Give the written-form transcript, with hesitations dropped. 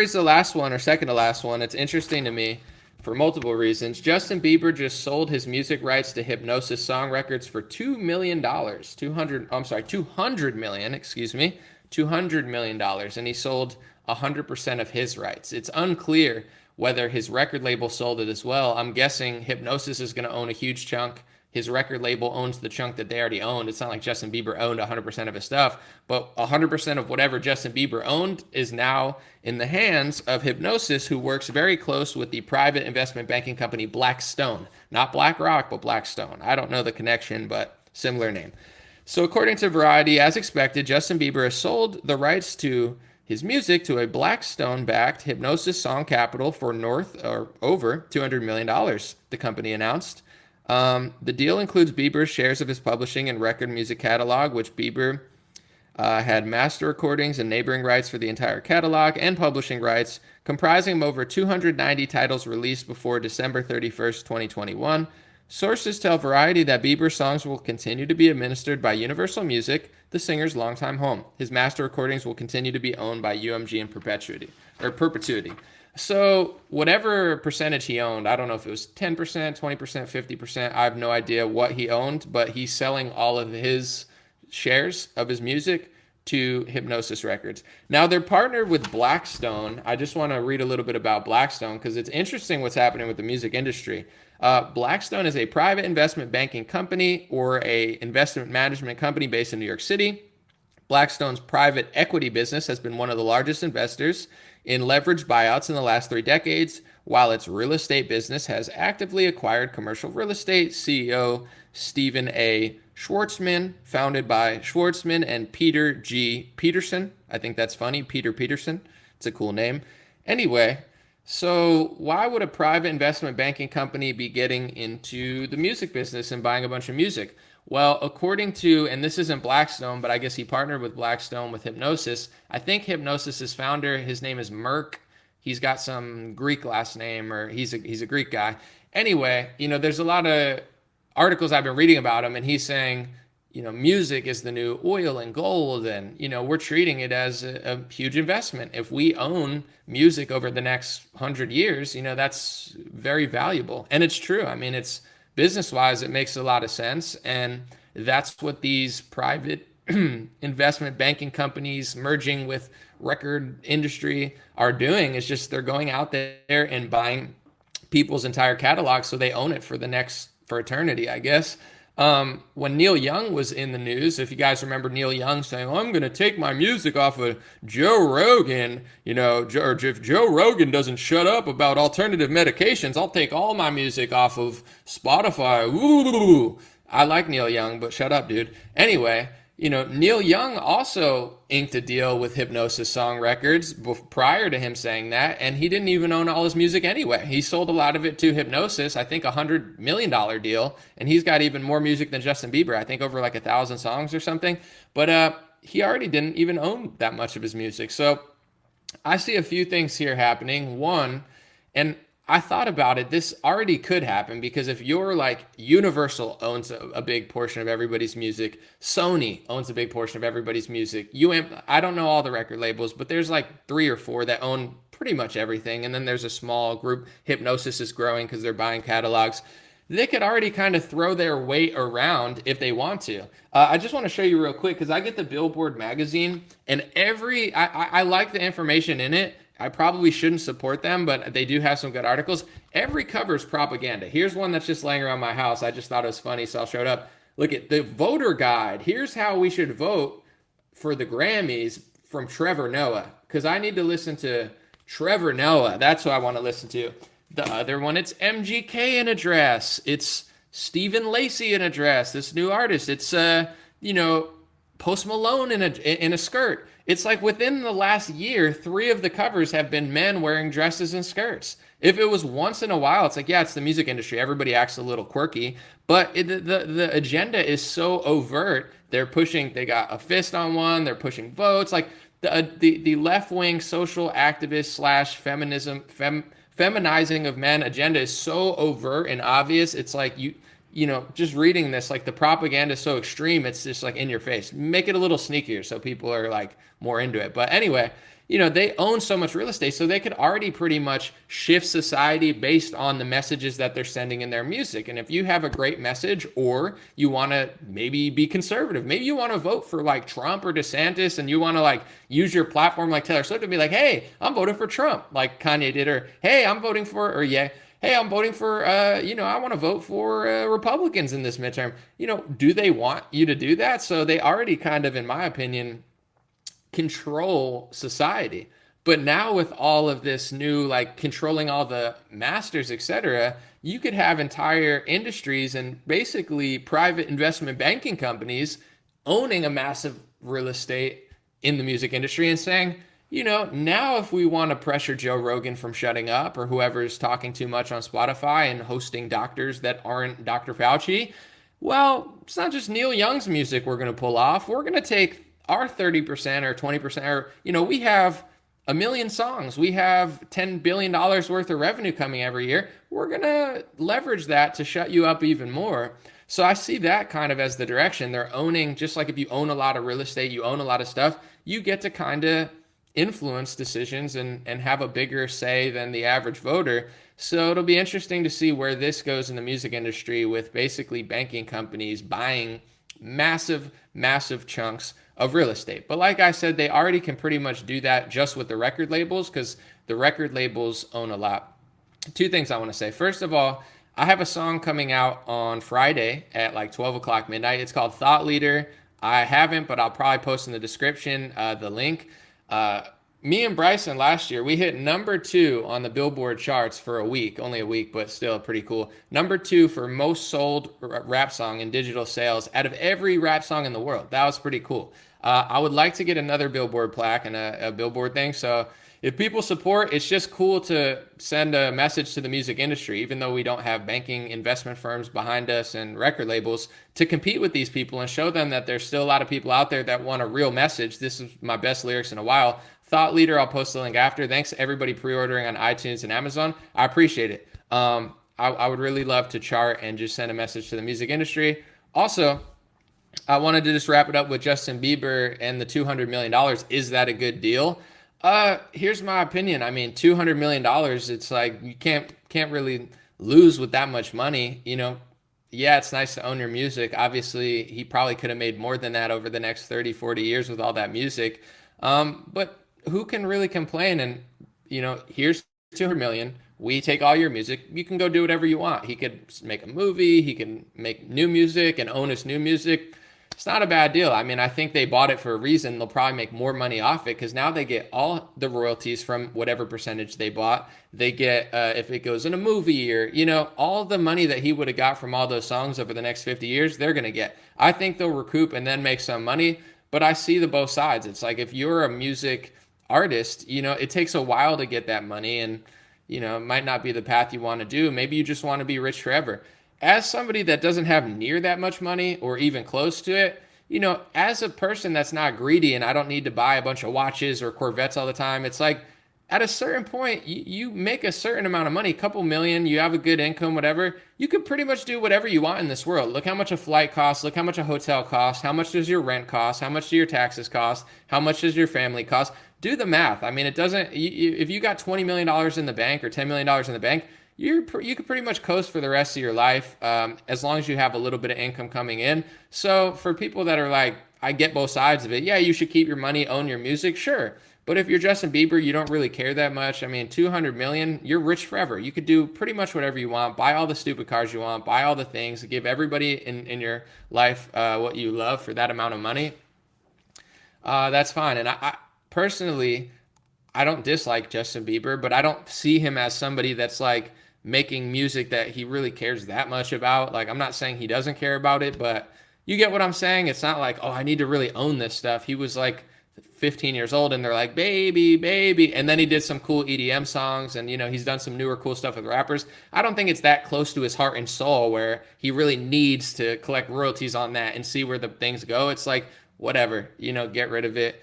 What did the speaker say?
Here's the last one, or second to last one. It's interesting to me for multiple reasons. Justin Bieber just sold his music rights to Hipgnosis Song Records for $2 million. 200, I'm sorry, 200 million, excuse me, $200 million. And he sold 100% of his rights. It's unclear whether his record label sold it as well. I'm guessing Hipgnosis is going to own a huge chunk. His record label owns the chunk that they already owned. It's not like Justin Bieber owned 100% of his stuff, but 100% of whatever Justin Bieber owned is now in the hands of Hipgnosis, who works very close with the private investment banking company Blackstone. Not BlackRock, but Blackstone. I don't know the connection, but similar name. So according to Variety, as expected, Justin Bieber has sold the rights to his music to a Blackstone-backed Hipgnosis Song Capital for north or over $200 million, the company announced. The deal includes Bieber's shares of his publishing and record music catalog, which Bieber had master recordings and neighboring rights for the entire catalog and publishing rights, comprising of over 290 titles released before December 31st, 2021. Sources tell Variety that Bieber's songs will continue to be administered by Universal Music, the singer's longtime home. His master recordings will continue to be owned by UMG in perpetuity. So whatever percentage he owned, I don't know if it was 10%, 20%, 50%, I have no idea what he owned, but he's selling all of his shares of his music to Hipgnosis Records. Now they're partnered with Blackstone. I just want to read a little bit about Blackstone because it's interesting what's happening with the music industry. Blackstone is a private investment banking company or a investment management company based in New York City. Blackstone's private equity business has been one of the largest investors in leveraged buyouts in the last 3 decades, while its real estate business has actively acquired commercial real estate. CEO Stephen A. Schwartzman, founded by Schwartzman and Peter G. Peterson. I think that's funny, Peter Peterson. It's a cool name. Anyway, so why would a private investment banking company be getting into the music business and buying a bunch of music? Well, according to, and this isn't Blackstone, but I guess he partnered with Blackstone with Hipgnosis. I think Hipgnosis' founder, his name is Merck. He's got some Greek last name, or he's a Greek guy. Anyway, there's a lot of articles I've been reading about him, and he's saying, music is the new oil and gold, and, we're treating it as a huge investment. If we own music over the next 100 years, that's very valuable. And it's true. I mean, it's business-wise, it makes a lot of sense, and that's what these private investment banking companies merging with record industry are doing. Is just they're going out there and buying people's entire catalog so they own it for eternity, I guess. When Neil Young was in the news, if you guys remember Neil Young saying, "Oh, I'm going to take my music off of Joe Rogan, or if Joe Rogan doesn't shut up about alternative medications, I'll take all my music off of Spotify." Ooh, I like Neil Young, but shut up, dude. Anyway, Neil Young also inked a deal with Hipgnosis Song Records prior to him saying that, and he didn't even own all his music anyway. He sold a lot of it to Hipgnosis, I think $100 million deal, and he's got even more music than Justin Bieber, I think over like 1,000 songs or something, but he already didn't even own that much of his music. So I see a few things here happening. One, and I thought about it, this already could happen because if you're like Universal owns a big portion of everybody's music, Sony owns a big portion of everybody's music. I don't know all the record labels, but there's like 3 or 4 that own pretty much everything. And then there's a small group. Hipgnosis is growing because they're buying catalogs. They could already kind of throw their weight around if they want to. I just want to show you real quick because I get the Billboard magazine and I like the information in it. I probably shouldn't support them, but they do have some good articles. Every cover is propaganda. Here's one that's just laying around my house. I just thought it was funny, so I'll show it up. Look at the voter guide. Here's how we should vote for the Grammys from Trevor Noah, because I need to listen to Trevor Noah. That's who I want to listen to. The other one, it's MGK in a dress. It's Stephen Lacey in a dress, this new artist. It's, Post Malone in a skirt. It's like within the last year, 3 of the covers have been men wearing dresses and skirts. If it was once in a while, it's like, yeah, it's the music industry. Everybody acts a little quirky, but the agenda is so overt. They got a fist on one. They're pushing votes. Like the left wing social activist slash feminism, feminizing of men agenda is so overt and obvious. It's like just reading this, like the propaganda is so extreme, it's just like in your face. Make it a little sneakier so people are like more into it. But anyway, they own so much real estate, so they could already pretty much shift society based on the messages that they're sending in their music. And if you have a great message, or you want to maybe be conservative, maybe you want to vote for like Trump or DeSantis, and you want to like use your platform like Taylor Swift to be like, hey, I'm voting for Trump, like Kanye did, or hey, I'm voting for, or yeah, hey, I'm voting for, I want to vote for Republicans in this midterm. Do they want you to do that? So they already kind of, in my opinion, control society. But now with all of this new, like controlling all the masters, etc., you could have entire industries and basically private investment banking companies owning a massive real estate in the music industry and saying, now if we want to pressure Joe Rogan from shutting up, or whoever's talking too much on Spotify and hosting doctors that aren't Dr. Fauci, well, it's not just Neil Young's music we're going to pull off. We're going to take our 30% or 20%, or, we have a million songs. We have $10 billion worth of revenue coming every year. We're going to leverage that to shut you up even more. So I see that kind of as the direction. They're owning, just like if you own a lot of real estate, you own a lot of stuff, you get to kind of influence decisions and have a bigger say than the average voter. So it'll be interesting to see where this goes in the music industry, with basically banking companies buying massive, massive chunks of real estate. But like I said, they already can pretty much do that just with the record labels, because the record labels own a lot. Two things I want to say. First of all, I have a song coming out on Friday at like 12 o'clock midnight. It's called Thought Leader. I haven't, but I'll probably post in the description the link. Me and Bryson last year, we hit #2 on the Billboard charts for a week, only a week, but still pretty cool. #2 for most sold rap song in digital sales out of every rap song in the world. That was pretty cool. I would like to get another Billboard plaque and a Billboard thing. So if people support, it's just cool to send a message to the music industry, even though we don't have banking investment firms behind us and record labels, to compete with these people and show them that there's still a lot of people out there that want a real message. This is my best lyrics in a while. Thought Leader, I'll post the link after. Thanks to everybody pre-ordering on iTunes and Amazon. I appreciate it. I would really love to chart and just send a message to the music industry. Also, I wanted to just wrap it up with Justin Bieber and the $200 million. Is that a good deal? Here's my opinion. I mean, $200 million, it's like you can't really lose with that much money. Yeah, it's nice to own your music. Obviously, he probably could have made more than that over the next 30, 40 years with all that music. But who can really complain? And, here's 200 million. We take all your music. You can go do whatever you want. He could make a movie. He can make new music and own his new music. It's not a bad deal. I mean, I think they bought it for a reason. They'll probably make more money off it, because now they get all the royalties from whatever percentage they bought. They get, if it goes in a movie, or, all the money that he would have got from all those songs over the next 50 years, they're going to get. I think they'll recoup and then make some money. But I see the both sides. It's like, if you're a music artist, it takes a while to get that money, and, it might not be the path you want to do. Maybe you just want to be rich forever. As somebody that doesn't have near that much money or even close to it, as a person that's not greedy, and I don't need to buy a bunch of watches or Corvettes all the time, it's like, at a certain point, you make a certain amount of money, a couple million, you have a good income, whatever, you could pretty much do whatever you want in this world. Look how much a flight costs, look how much a hotel costs, how much does your rent cost, how much do your taxes cost, how much does your family cost? Do the math. I mean, it doesn't, if you got $20 million in the bank or $10 million in the bank, you could pretty much coast for the rest of your life, as long as you have a little bit of income coming in. So for people that are like, I get both sides of it, yeah, you should keep your money, own your music, sure. But if you're Justin Bieber, you don't really care that much. I mean, 200 million, you're rich forever. You could do pretty much whatever you want, buy all the stupid cars you want, buy all the things, give everybody in your life what you love for that amount of money. That's fine. And I personally, I don't dislike Justin Bieber, but I don't see him as somebody that's like making music that he really cares that much about. Like, I'm not saying he doesn't care about it, but you get what I'm saying? It's not like, oh, I need to really own this stuff. He was like 15 years old and they're like, baby, baby. And then he did some cool EDM songs, and, he's done some newer cool stuff with rappers. I don't think it's that close to his heart and soul where he really needs to collect royalties on that and see where the things go. It's like, whatever, get rid of it.